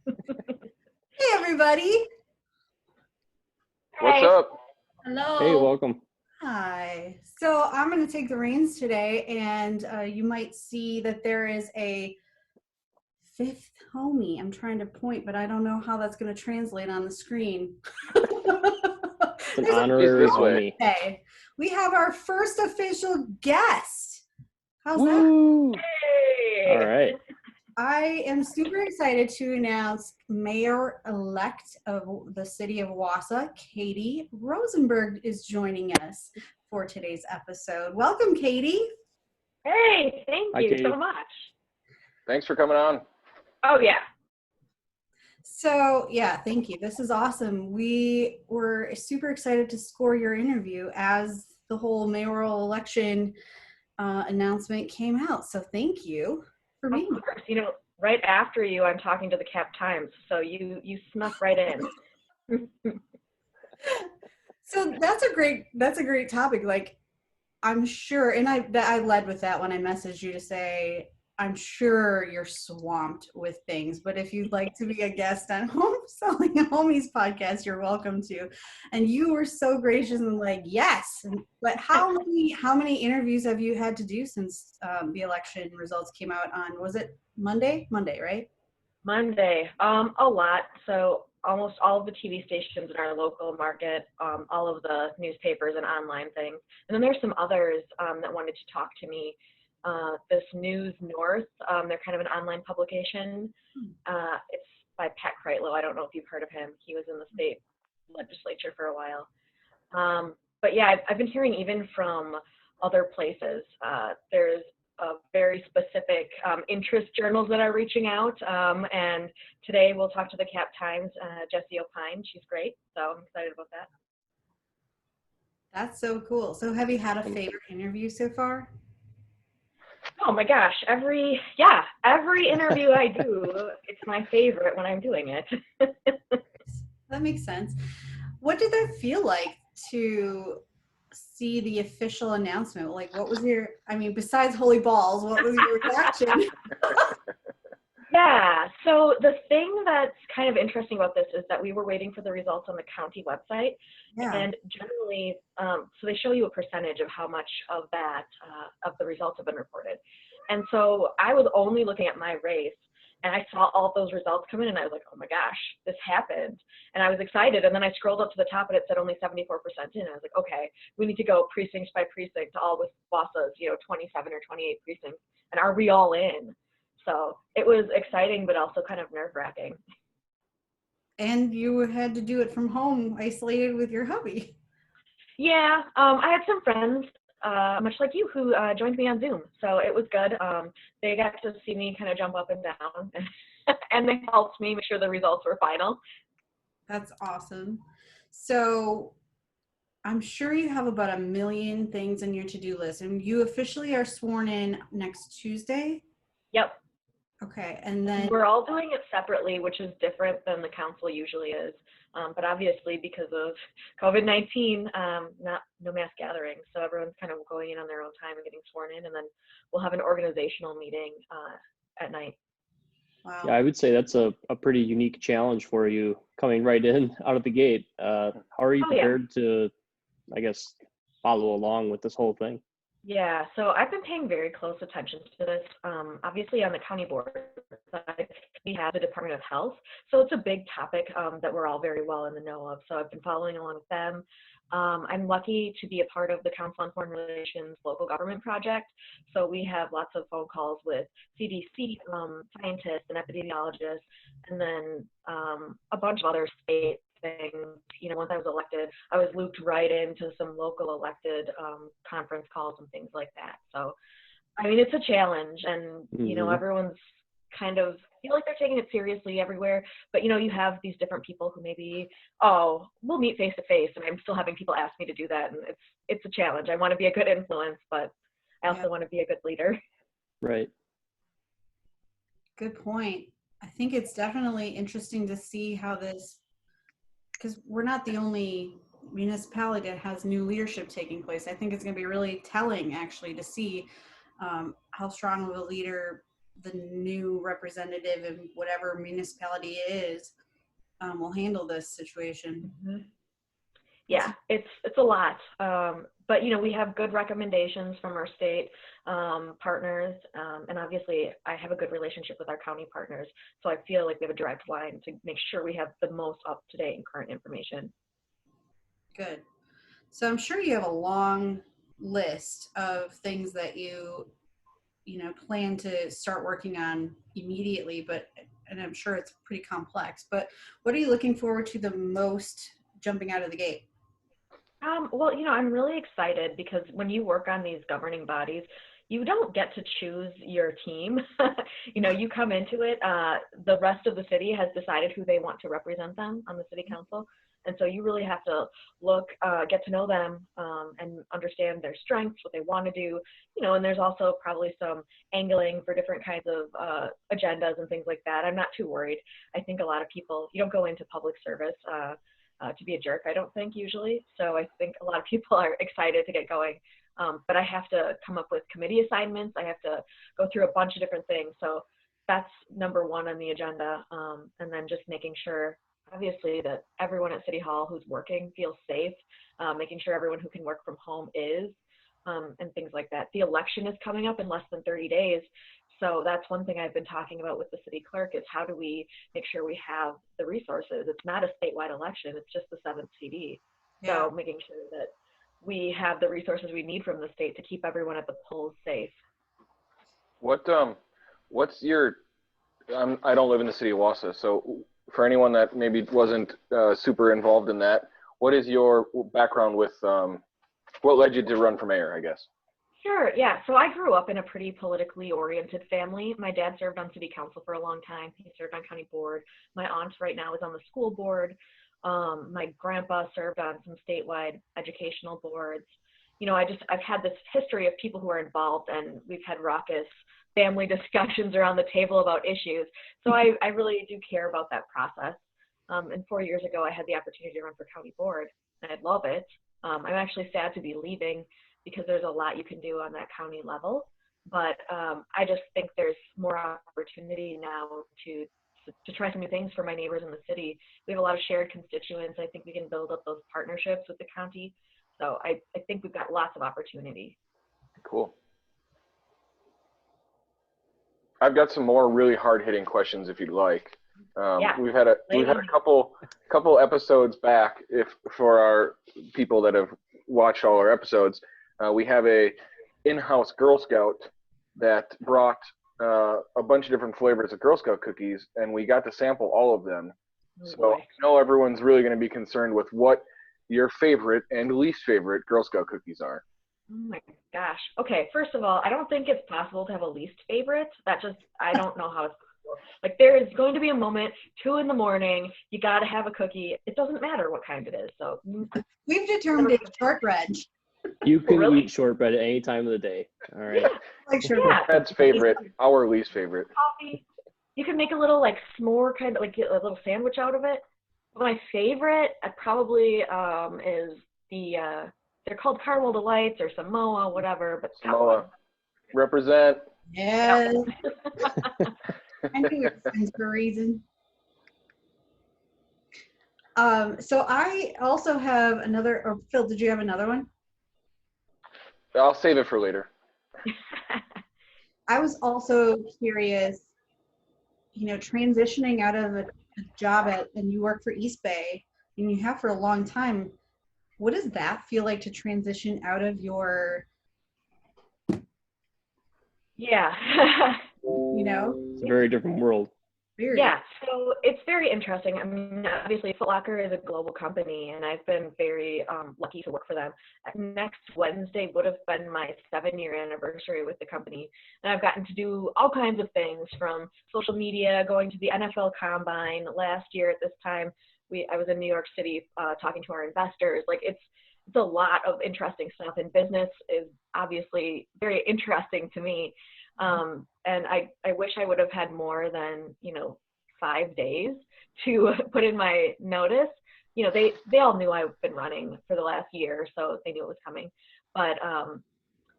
Hey, everybody. What's Hey. up? Hello. Hey, welcome. Hi. So I'm going to take the reins today, and you might see that there is a fifth homie. I'm trying to point, but I don't know how that's going to translate on the screen. It's an There's a honorary this way. homie. birthday. We have our first official guest. How's that? Woo! Hey. All right. I am super excited to announce Mayor-elect of the city of Wausau, Katie Rosenberg, is joining us for today's episode. Welcome, Katie. Hey, thank Hi, you Katie. so much. Thanks for coming on. Oh, yeah. So, yeah, thank you. This is awesome. We were super excited to score your interview as the whole mayoral election announcement came out. So thank you for being here. Of course. You know, right after you, I'm talking to the Cap Times, so you snuck right in. So that's a great topic. Like, I'm sure, and I led with that when I messaged you to say, I'm sure you're swamped with things, but if you'd like to be a guest on Home Selling Homies podcast, you're welcome to. And you were so gracious and like, yes. But how many interviews have you had to do since the election results came out on, was it Monday? Monday, right? Monday. A lot. So almost all of the TV stations in our local market, all of the newspapers and online things. And then there's some others that wanted to talk to me. This News North, they're kind of an online publication. It's by Pat Kreitlow. I don't know if you've heard of him. He was in the state legislature for a while. But yeah, I've been hearing even from other places. There's very specific interest journals that are reaching out. And today we'll talk to the Cap Times, Jessie Opine. She's great. So I'm excited about that. That's so cool. So have you had a favorite interview so far? Oh my gosh, every interview I do, it's my favorite when I'm doing it. That makes sense. What did that feel like to see the official announcement? Like, what was your, I mean, besides holy balls, what was your reaction? Yeah, so the thing that's kind of interesting about this is that we were waiting for the results on the county website. Yeah. And generally, so they show you a percentage of how much of that, of the results have been reported. And so I was only looking at my race, and I saw all those results come in, and I was like, oh my gosh, this happened. And I was excited, and then I scrolled up to the top, and it said only 74% in. I was like, okay, we need to go precinct by precinct, all with Wausau's, 27 or 28 precincts, and are we all in? So it was exciting, but also kind of nerve-wracking. And you had to do it from home, isolated with your hubby. Yeah, I had some friends, much like you, who joined me on Zoom. So it was good. They got to see me kind of jump up and down, and they helped me make sure the results were final. That's awesome. So I'm sure you have about 1 million things on your to-do list, and you officially are sworn in next Tuesday? Yep. Okay, and then we're all doing it separately, which is different than the council usually is. But obviously, because of COVID-19, no mass gatherings, so everyone's kind of going in on their own time and getting sworn in, and then we'll have an organizational meeting at night. Wow. Yeah, I would say that's a pretty unique challenge for you coming right in out of the gate. How are you prepared to, I guess, follow along with this whole thing? Yeah, so I've been paying very close attention to this. Obviously, on the county board side, we have the Department of Health, so it's a big topic that we're all very well in the know of. So I've been following along with them. I'm lucky to be a part of the Council on Foreign Relations local government project. So we have lots of phone calls with CDC scientists and epidemiologists, and then a bunch of other state things. Once I was elected, I was looped right into some local elected conference calls and things like that. So, I mean, it's a challenge, and everyone's kind of feel like they're taking it seriously everywhere. But you have these different people who maybe, oh, we'll meet face to face, and I'm still having people ask me to do that, and it's a challenge. I want to be a good influence, but I also want to be a good leader. Right. Good point. I think it's definitely interesting to see how this, because we're not the only municipality that has new leadership taking place. I think it's going to be really telling, actually, to see how strong of a leader the new representative in whatever municipality it is will handle this situation. Mm-hmm. Yeah, it's a lot. But we have good recommendations from our state partners, and obviously I have a good relationship with our county partners, so I feel like we have a direct line to make sure we have the most up-to-date and current information. Good. So I'm sure you have a long list of things that you plan to start working on immediately, and I'm sure it's pretty complex, but what are you looking forward to the most jumping out of the gate? Well, I'm really excited because when you work on these governing bodies, you don't get to choose your team. You come into it, the rest of the city has decided who they want to represent them on the city council. And so you really have to look, get to know them, and understand their strengths, what they want to do, and there's also probably some angling for different kinds of agendas and things like that. I'm not too worried. I think a lot of people, you don't go into public service to be a jerk, I don't think, usually. So I think a lot of people are excited to get going. But I have to come up with committee assignments. I have to go through a bunch of different things. So that's number one on the agenda. And then just making sure, obviously, that everyone at City Hall who's working feels safe, making sure everyone who can work from home is, and things like that. The election is coming up in less than 30 days. So that's one thing I've been talking about with the city clerk is how do we make sure we have the resources? It's not a statewide election, it's just the 7th CD. Yeah. So making sure that we have the resources we need from the state to keep everyone at the polls safe. What's your, I don't live in the city of Wausau, so for anyone that maybe wasn't super involved in that, what is your background with, what led you to run for mayor, I guess? Sure, yeah. So I grew up in a pretty politically oriented family. My dad served on city council for a long time. He served on county board. My aunt right now is on the school board. My grandpa served on some statewide educational boards. I've had this history of people who are involved, and we've had raucous family discussions around the table about issues. So I really do care about that process. And 4 years ago, I had the opportunity to run for county board, and I love it. I'm actually sad to be leaving because there's a lot you can do on that county level. But I just think there's more opportunity now to try some new things for my neighbors in the city. We have a lot of shared constituents. I think we can build up those partnerships with the county. So I think we've got lots of opportunity. Cool. I've got some more really hard-hitting questions if you'd like. Yeah. We've had a couple episodes back. For our people that have watched all our episodes, we have a in-house Girl Scout that brought a bunch of different flavors of Girl Scout cookies, and we got to sample all of them. So I know everyone's really going to be concerned with what your favorite and least favorite Girl Scout cookies are. Oh my gosh. Okay, first of all, I don't think it's possible to have a least favorite. I don't know how it's possible. Like, there is going to be a moment, 2 a.m, you got to have a cookie. It doesn't matter what kind it is. So we've determined it's shortbread. You can eat shortbread at any time of the day. All right. Yeah. Like shortbread. Dad's favorite, our least favorite. Coffee. You can make a little like s'more kind of, like get a little sandwich out of it. But my favorite probably is the they're called Caramel Delights or Samoa, whatever. But Samoa. Represent. Yes. I knew it was for a reason. So I also have another, or Phil, did you have another one? I'll save it for later. I was also curious, transitioning out of a job and you work for East Bay, and you have for a long time. What does that feel like to transition out of your, Yeah. It's a very different world. Yeah, so it's very interesting. I mean, obviously, Foot Locker is a global company, and I've been very lucky to work for them. Next Wednesday would have been my 7-year anniversary with the company, and I've gotten to do all kinds of things, from social media, going to the NFL Combine. Last year at this time, I was in New York City talking to our investors. Like, it's a lot of interesting stuff, and business is obviously very interesting to me. And I wish I would have had more than, 5 days to put in my notice. They all knew I've been running for the last year, so they knew it was coming. But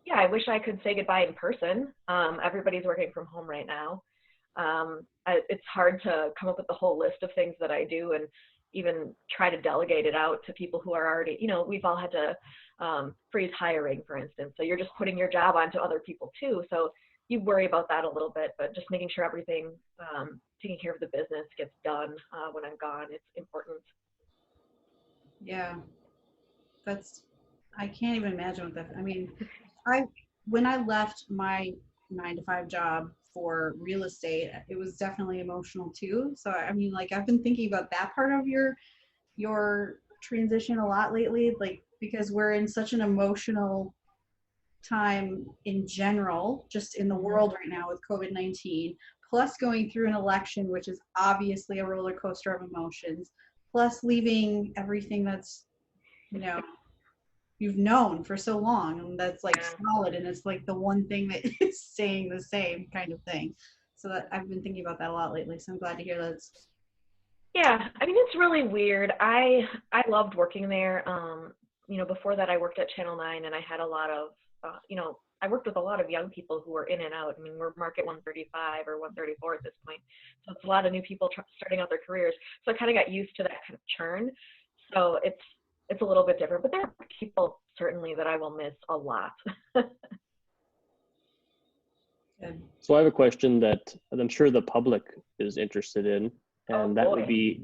Yeah, I wish I could say goodbye in person. Everybody's working from home right now. It's hard to come up with the whole list of things that I do and even try to delegate it out to people who are already, we've all had to freeze hiring, for instance. So you're just putting your job onto other people too. So you worry about that a little bit, but just making sure everything, taking care of the business gets done when I'm gone, it's important. Yeah, I can't even imagine what that, I mean, when I left my 9 to 5 job for real estate, it was definitely emotional too. So, I mean, like, I've been thinking about that part of your transition a lot lately, like, because we're in such an emotional time in general, just in the world right now with COVID-19, plus going through an election, which is obviously a roller coaster of emotions, plus leaving everything that's, you know, you've known for so long, and that's like solid, and it's like the one thing that is staying the same kind of thing. So that I've been thinking about that a lot lately. So I'm glad to hear that. Yeah, I mean, it's really weird. I loved working there. Before that I worked at Channel 9, and I had a lot of, I worked with a lot of young people who were in and out. I mean, we're market 135 or 134 at this point. So it's a lot of new people starting out their careers. So I kind of got used to that kind of churn. So it's a little bit different, but there are people certainly that I will miss a lot. So I have a question that I'm sure the public is interested in, and that would be,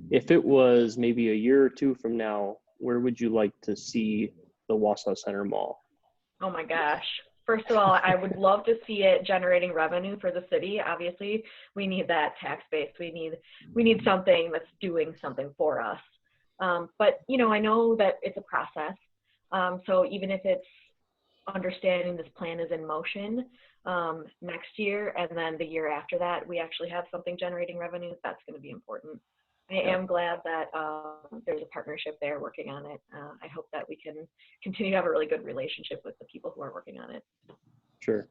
if it was maybe a year or two from now, where would you like to see the Wausau Center Mall? Oh my gosh. First of all, I would love to see it generating revenue for the city. Obviously, we need that tax base. We need something that's doing something for us. But I know that it's a process. So even if it's understanding this plan is in motion, next year and then the year after that, we actually have something generating revenue, that's going to be important. I am glad that there's a partnership there working on it. I hope that we can continue to have a really good relationship with the people who are working on it. Sure.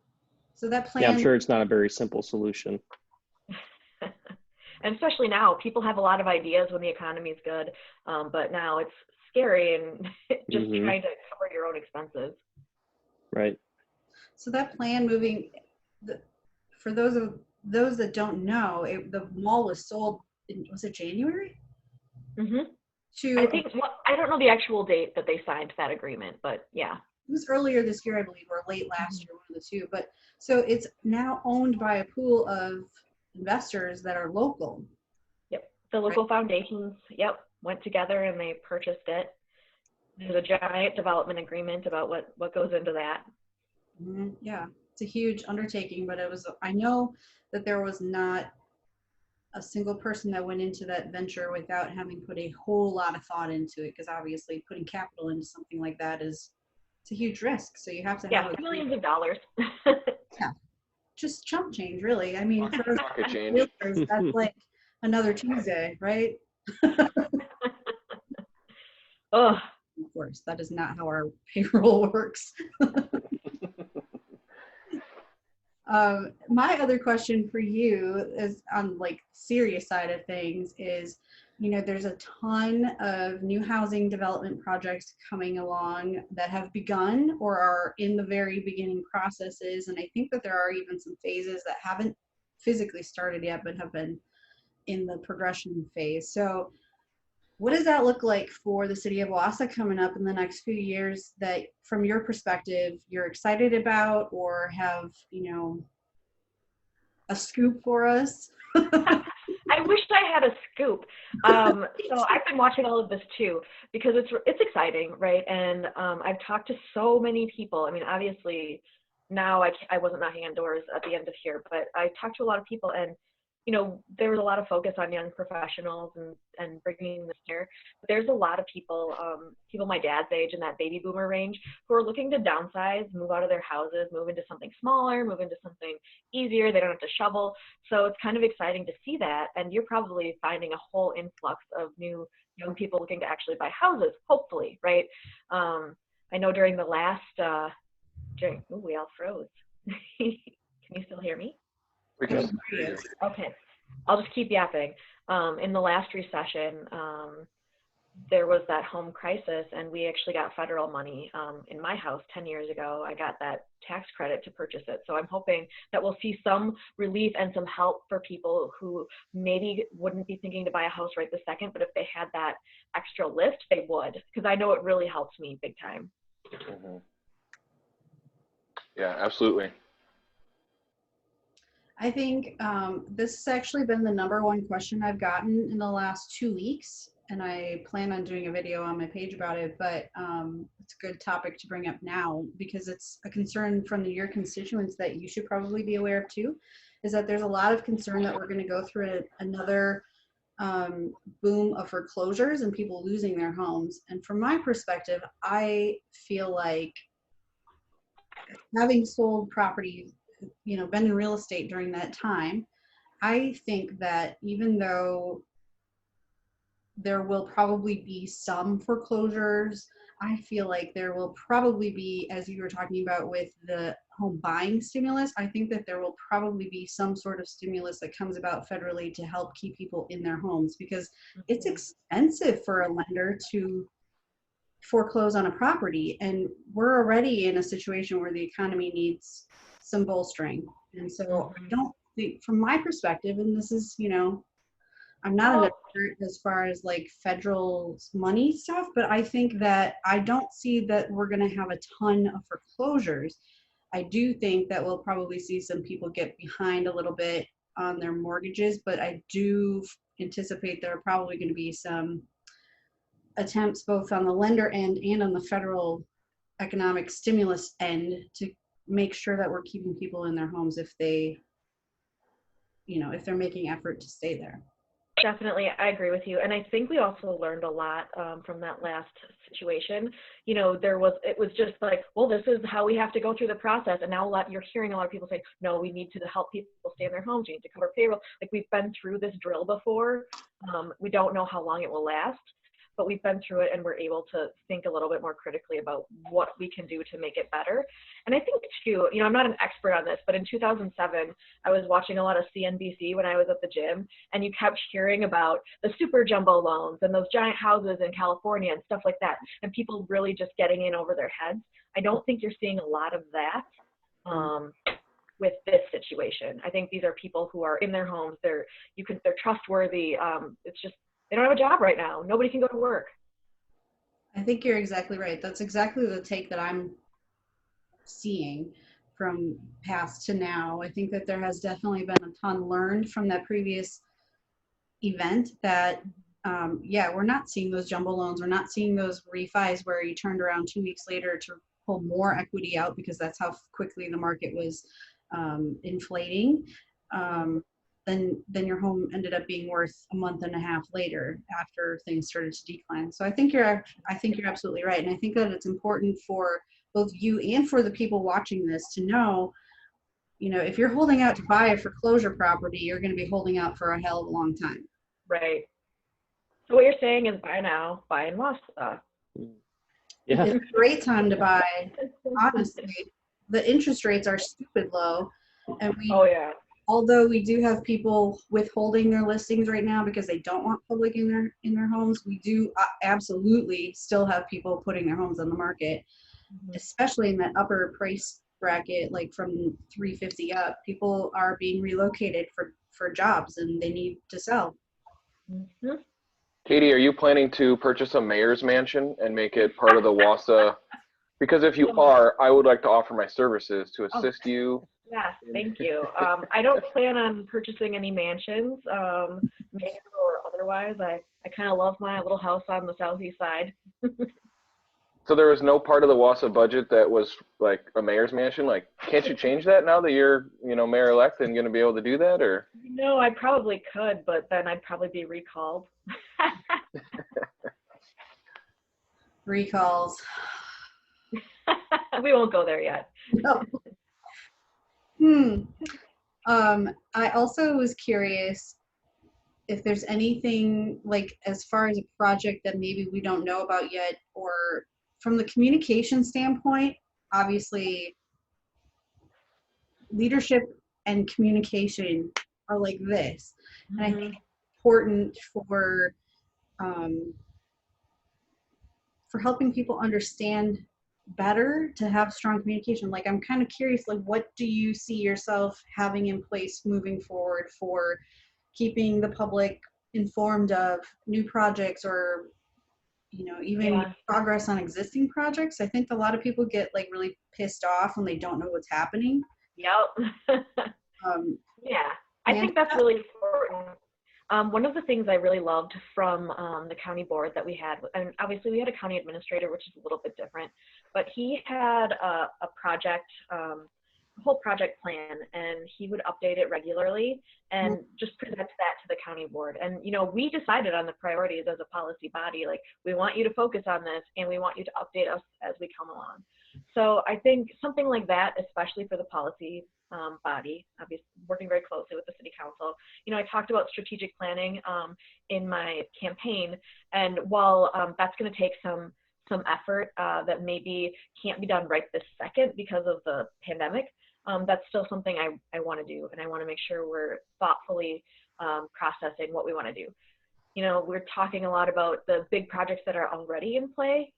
So that plan. Yeah, I'm sure it's not a very simple solution. And especially now, people have a lot of ideas when the economy is good, but now it's scary and just trying to cover your own expenses. Right. So that plan moving, for those that don't know, the mall was sold was it January? I think, I don't know the actual date that they signed that agreement, but yeah. It was earlier this year, I believe, or late last year, one of the two. But so it's now owned by a pool of investors that are local. Yep. The local foundations, went together and they purchased it. There's a giant development agreement about what goes into that. Yeah, it's a huge undertaking, but I know that there was not a single person that went into that venture without having put a whole lot of thought into it, because obviously putting capital into something like that it's a huge risk. So you have to have millions of dollars. Yeah, just chump change, really. I mean, for change. realtors, that's like another Tuesday, right? Oh, of course, that is not how our payroll works. My other question for you is on like serious side of things is, there's a ton of new housing development projects coming along that have begun or are in the very beginning processes. And I think that there are even some phases that haven't physically started yet, but have been in the progression phase. So what does that look like for the city of Wausau coming up in the next few years that, from your perspective, you're excited about or have, a scoop for us? I wish I had a scoop. So I've been watching all of this too, because it's exciting, right? And I've talked to so many people. I mean, obviously now I wasn't knocking on doors at the end of here, but I talked to a lot of people, and there was a lot of focus on young professionals and bringing this here. But there's a lot of people my dad's age and that baby boomer range who are looking to downsize, move out of their houses, move into something smaller, move into something easier. They don't have to shovel. So it's kind of exciting to see that. And you're probably finding a whole influx of new young people looking to actually buy houses, hopefully, right? I know during the last, we all froze. Can you still hear me? Okay. I'll just keep yapping. In the last recession, there was that home crisis, and we actually got federal money in my house 10 years ago. I got that tax credit to purchase it. So I'm hoping that we'll see some relief and some help for people who maybe wouldn't be thinking to buy a house right this second, but if they had that extra lift, they would, because I know it really helps me big time. Mm-hmm. Yeah, absolutely. I think this has actually been the #1 question I've gotten in the last 2 weeks, and I plan on doing a video on my page about it, but it's a good topic to bring up now because it's a concern from your constituents that you should probably be aware of too, is that there's a lot of concern that we're going to go through another boom of foreclosures and people losing their homes. And from my perspective, I feel like having sold property, been in real estate during that time, I think that even though there will probably be some foreclosures, I feel like there will probably be, as you were talking about with the home buying stimulus, I think that there will probably be some sort of stimulus that comes about federally to help keep people in their homes, because it's expensive for a lender to foreclose on a property, and we're already in a situation where the economy needs some bolstering. And so I don't think, from my perspective, and this is, I'm not an expert as far as like federal money stuff, but I think that I don't see that we're going to have a ton of foreclosures. I do think that we'll probably see some people get behind a little bit on their mortgages, but I do anticipate there are probably going to be some attempts both on the lender end and on the federal economic stimulus end to make sure that we're keeping people in their homes if they, if they're making effort to stay there. Definitely, I agree with you. And I think we also learned a lot from that last situation. It was just like, well, this is how we have to go through the process. And now you're hearing a lot of people say, no, we need to help people stay in their homes. We need to cover payroll. Like, we've been through this drill before. We don't know how long it will last, but we've been through it, and we're able to think a little bit more critically about what we can do to make it better. And I think too, I'm not an expert on this, but in 2007, I was watching a lot of CNBC when I was at the gym, and you kept hearing about the super jumbo loans and those giant houses in California and stuff like that, and people really just getting in over their heads. I don't think you're seeing a lot of that with this situation. I think these are people who are in their homes. They're trustworthy. It's just, they don't have a job right now. Nobody can go to work. I think you're exactly right. That's exactly the take that I'm seeing from past to now. I think that there has definitely been a ton learned from that previous event that, we're not seeing those jumbo loans. We're not seeing those refis where you turned around 2 weeks later to pull more equity out because that's how quickly the market was inflating. Then your home ended up being worth a month and a half later after things started to decline. So I think you're absolutely right. And I think that it's important for both you and for the people watching this to know, if you're holding out to buy a foreclosure property, you're going to be holding out for a hell of a long time. Right. So what you're saying is buy now, buy in Wausau. Yeah. It's a great time to buy. Honestly, the interest rates are stupid low. And although we do have people withholding their listings right now because they don't want public in their homes, we do absolutely still have people putting their homes on the market, especially in that upper price bracket, like from $350 up. People are being relocated for jobs and they need to sell. Mm-hmm. Katie, are you planning to purchase a mayor's mansion and make it part of the Wausau? Because if you are, I would like to offer my services to assist you. Yes, thank you. I don't plan on purchasing any mansions, mayor or otherwise. I kind of love my little house on the southeast side. So there was no part of the Wausau budget that was like a mayor's mansion? Like, can't you change that now that you're, mayor-elect and going to be able to do that? Or? No, I probably could, but then I'd probably be recalled. Recalls. We won't go there yet. No. I also was curious if there's anything, like, as far as a project that maybe we don't know about yet, or from the communication standpoint. Obviously, leadership and communication are like this. And I think it's important for for helping people understand better to have strong communication. Like, I'm kind of curious, like, what do you see yourself having in place moving forward for keeping the public informed of new projects, or even progress on existing projects? I think a lot of people get like really pissed off when they don't know what's happening. Yep. Yeah, I think that's really important. One of the things I really loved from the county board that we had, and obviously we had a county administrator, which is a little bit different, but he had a project, a whole project plan, and he would update it regularly and just present that to the county board. And, we decided on the priorities as a policy body, like, we want you to focus on this and we want you to update us as we come along. So I think something like that, especially for the policy body, obviously working very closely with the city council. I talked about strategic planning in my campaign, and while that's going to take some effort that maybe can't be done right this second because of the pandemic, that's still something I want to do, and I want to make sure we're thoughtfully processing what we want to do. We're talking a lot about the big projects that are already in play.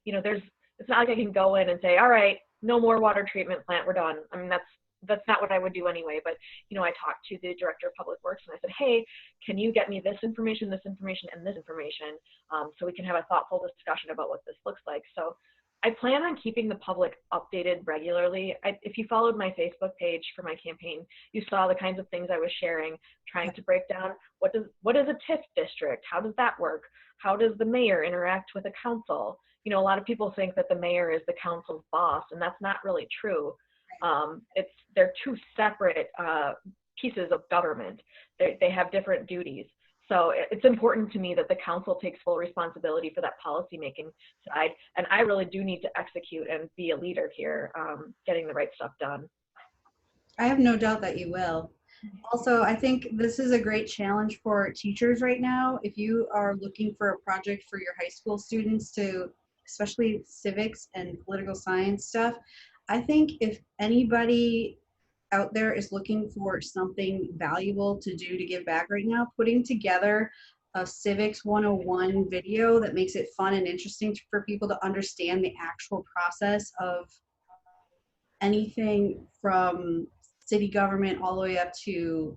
It's not like I can go in and say, all right, no more water treatment plant, we're done. I mean, that's not what I would do anyway. But, I talked to the director of public works and I said, hey, can you get me this information, and this information, so we can have a thoughtful discussion about what this looks like. So I plan on keeping the public updated regularly. If you followed my Facebook page for my campaign, you saw the kinds of things I was sharing, trying to break down what is a TIF district? How does that work? How does the mayor interact with a council? A lot of people think that the mayor is the council's boss, and that's not really true. They're two separate pieces of government. They have different duties. So it's important to me that the council takes full responsibility for that policymaking side. And I really do need to execute and be a leader here, getting the right stuff done. I have no doubt that you will. Also, I think this is a great challenge for teachers right now. If you are looking for a project for your high school students to, especially civics and political science stuff, I think if anybody out there is looking for something valuable to do to give back right now, putting together a civics 101 video that makes it fun and interesting for people to understand the actual process of anything from city government all the way up to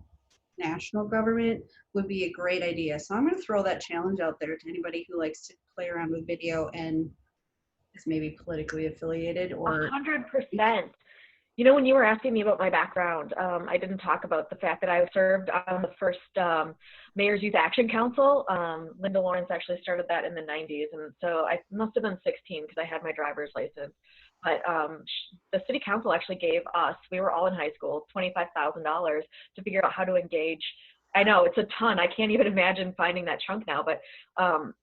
national government would be a great idea. So I'm going to throw that challenge out there to anybody who likes to play around with video and is maybe politically affiliated. Or 100%. When you were asking me about my background, I didn't talk about the fact that I served on the first Mayor's Youth Action Council. Linda Lawrence actually started that in the 90s, and so I must have been 16 because I had my driver's license. But the city council actually gave us, we were all in high school, $25,000 to figure out how to engage. I know it's a ton. I can't even imagine finding that chunk now, but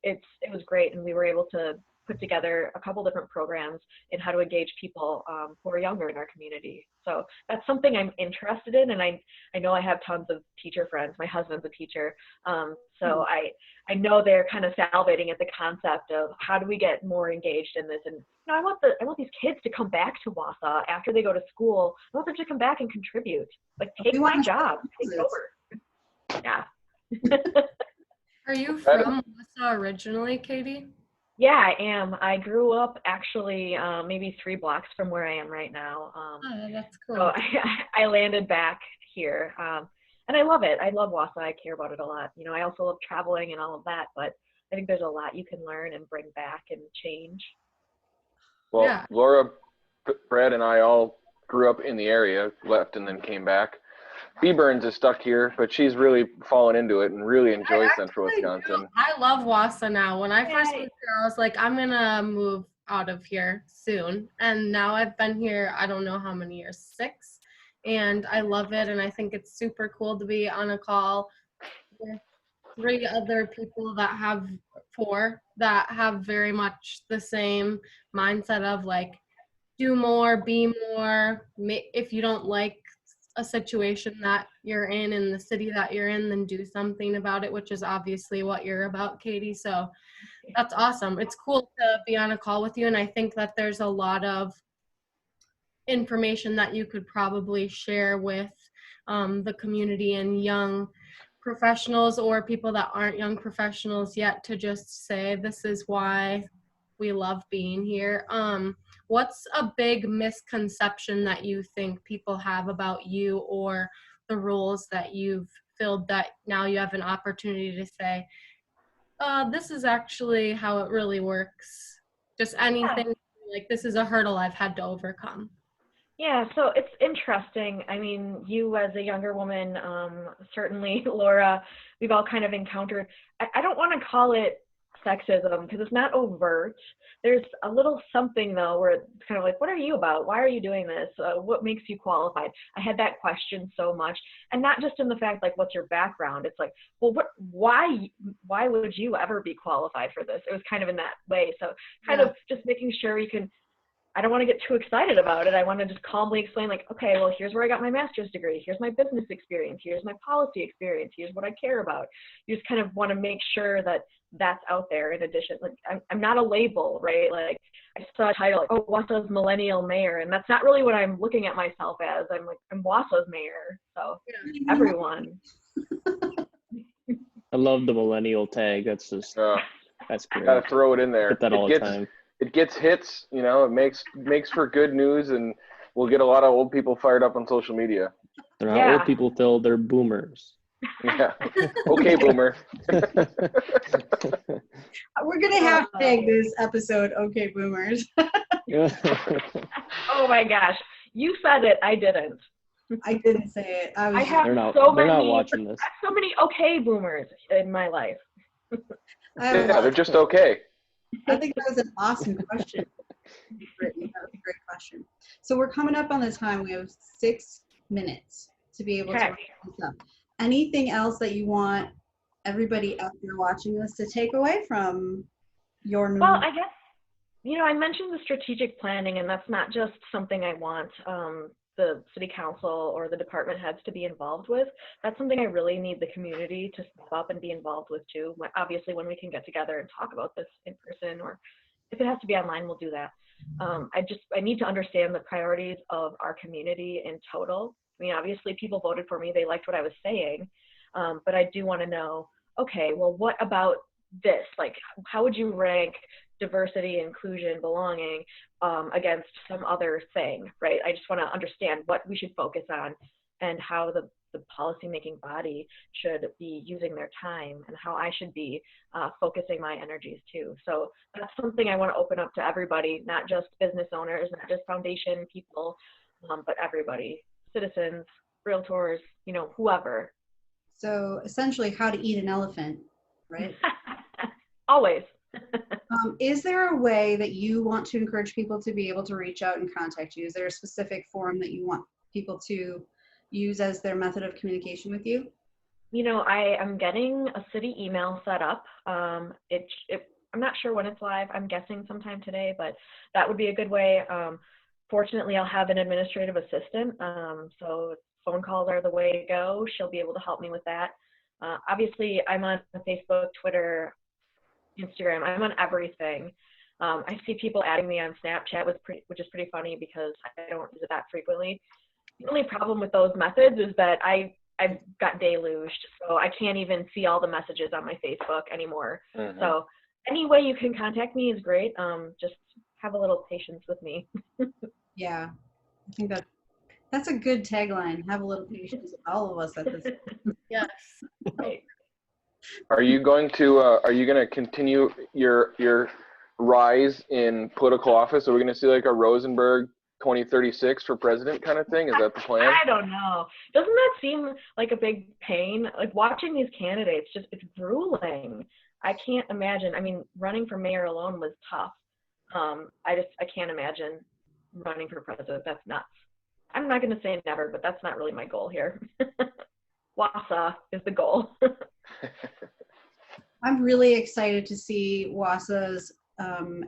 it was great, and we were able to put together a couple different programs in how to engage people who are younger in our community. So that's something I'm interested in, and I know I have tons of teacher friends. My husband's a teacher, so I know they're kind of salivating at the concept of how do we get more engaged in this. And I want these kids to come back to Wausau after they go to school. I want them to come back and contribute. Like, take my job, take over. Yeah. Are you from Wausau originally, Katie? Yeah, I am. I grew up actually maybe 3 blocks from where I am right now. Oh, that's cool. So I landed back here, and I love it. I love Wausau. I care about it a lot. I also love traveling and all of that, but I think there's a lot you can learn and bring back and change. Well, yeah. Laura, Brad, and I all grew up in the area, left, and then came back. B. Burns is stuck here, but she's really fallen into it and really enjoys Central Wisconsin. I love Wausau now. When I first moved here, I was like, I'm going to move out of here soon. And now I've been here, I don't know how many years, 6. And I love it. And I think it's super cool to be on a call with 3 other people that have 4 that have very much the same mindset of like, do more, be more. If you don't like a situation that you're in the city that you're in, then do something about it, which is obviously what you're about, Katie. So that's awesome. It's cool to be on a call with you. And I think that there's a lot of information that you could probably share with the community and young professionals or people that aren't young professionals yet, to just say, this is why we love being here. What's a big misconception that you think people have about you or the roles that you've filled that now you have an opportunity to say, this is actually how it really works? Just anything like this is a hurdle I've had to overcome. Yeah, so it's interesting. I mean, you as a younger woman, certainly Laura, we've all kind of encountered, I don't want to call it sexism because it's not overt. There's a little something though where it's kind of like, what are you about? Why are you doing this? What makes you qualified? I had that question so much, and not just in the fact like, what's your background? It's like, well, why would you ever be qualified for this? It was kind of in that way. So kind of just making sure you can, I don't want to get too excited about it. I want to just calmly explain like, okay, well, here's where I got my master's degree. Here's my business experience. Here's my policy experience. Here's what I care about. You just kind of want to make sure that that's out there in addition. Like, I'm not a label, right? Like I saw a title, like, oh, Wausau's millennial mayor. And that's not really what I'm looking at myself as. I'm like, I'm Wausau's mayor. So everyone. I love the millennial tag. That's just, that's great. Gotta throw it in there. Get that all the time. It gets hits, you know, it makes for good news, and we'll get a lot of old people fired up on social media. They're not old people, Phil, they're boomers. Yeah. Okay, boomer. We're going to hashtag this episode, okay, boomers. Oh my gosh. You said it, I didn't. I didn't say it. I have they're not watching this. I have so many okay boomers in my life. Yeah, they're just okay. I think that was an awesome question, Brittany. That was a great question. So we're coming up on the time. We have 6 minutes to be able to wrap this up. Anything else that you want everybody out there watching this to take away from your new? Well, I guess, you know, I mentioned the strategic planning, and that's not just something I want the city council or the department heads to be involved with. That's something I really need the community to step up and be involved with too. Obviously, when we can get together and talk about this in person, or if it has to be online, we'll do that. I need to understand the priorities of our community in total. I mean, obviously people voted for me, they liked what I was saying, but I do want to know, okay, well, what about this? Like, how would you rank diversity, inclusion, belonging against some other thing, right? I just want to understand what we should focus on and how the policymaking body should be using their time, and how I should be focusing my energies too. So that's something I want to open up to everybody, not just business owners, not just foundation people, but everybody, citizens, realtors, you know, whoever. So essentially how to eat an elephant, right? Always. Is there a way that you want to encourage people to be able to reach out and contact you? Is there a specific forum that you want people to use as their method of communication with you? You know, I am getting a city email set up. I'm not sure when it's live. I'm guessing sometime today, but that would be a good way. Fortunately, I'll have an administrative assistant, so phone calls are the way to go. She'll be able to help me with that. Obviously, I'm on Facebook, Twitter, Instagram. I'm on everything. I see people adding me on Snapchat, which is pretty funny because I don't use it that frequently. The only problem with those methods is that I've got deluged, so I can't even see all the messages on my Facebook anymore. Mm-hmm. So any way you can contact me is great. Just have a little patience with me. Yeah, I think that's a good tagline. Have a little patience with all of us at this. Yes. Right. Are you going to continue your rise in political office? Are we going to see like a Rosenberg 2036 for president kind of thing? Is that the plan? I don't know. Doesn't that seem like a big pain? Like watching these candidates, it's grueling. I can't imagine. I mean, running for mayor alone was tough. I can't imagine running for president. That's nuts. I'm not going to say never, but that's not really my goal here. Wausau is the goal. I'm really excited to see Wausau's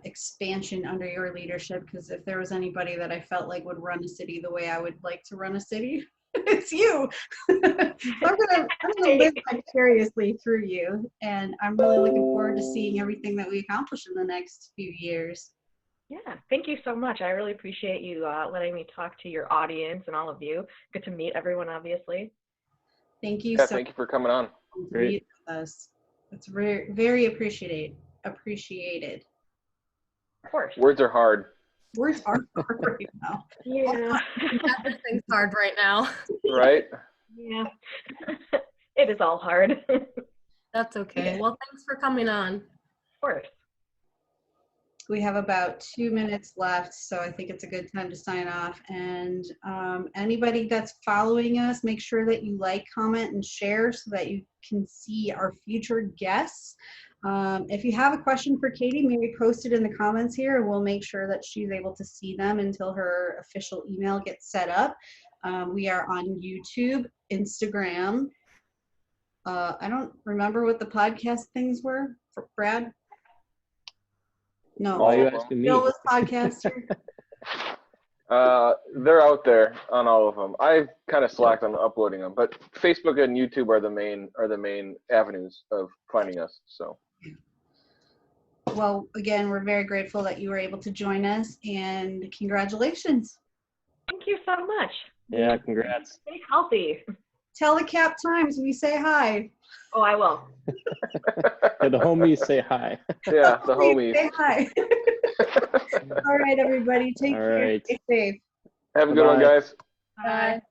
expansion under your leadership, because if there was anybody that I felt like would run a city the way I would like to run a city, it's you. So I'm gonna live vicariously through you, and I'm really looking forward to seeing everything that we accomplish in the next few years. Yeah, thank you so much. I really appreciate you letting me talk to your audience and all of you. Good to meet everyone, obviously. Thank you. Yeah, thank you for coming on. To meet with us. It's very, very appreciated. Of course. Words are hard. Words are hard right now. Yeah. Everything's hard right now. Right? Yeah. It is all hard. Of That's okay. Well, thanks for coming on. course. We have about 2 minutes left, so I think it's a good time to sign off. And anybody that's following us, make sure that you like, comment, and share so that you can see our future guests. If you have a question for Katie, maybe post it in the comments here, and we'll make sure that she's able to see them until her official email gets set up. We are on YouTube, Instagram. I don't remember what the podcast things were, Brad. No. Why are you asking me? Bill was podcaster. They're out there on all of them. I've kind of slacked on uploading them, but Facebook and YouTube are the main avenues of finding us. So. Well, again, we're very grateful that you were able to join us, and congratulations. Thank you so much. Yeah, congrats. Stay healthy. Tell the Cap Times we say hi. Oh, I will. Yeah, the homies say hi. Yeah, the Please homies. say hi. All right, everybody. Take care. Right. Stay safe. Have a good one, Bye-bye. guys. Bye.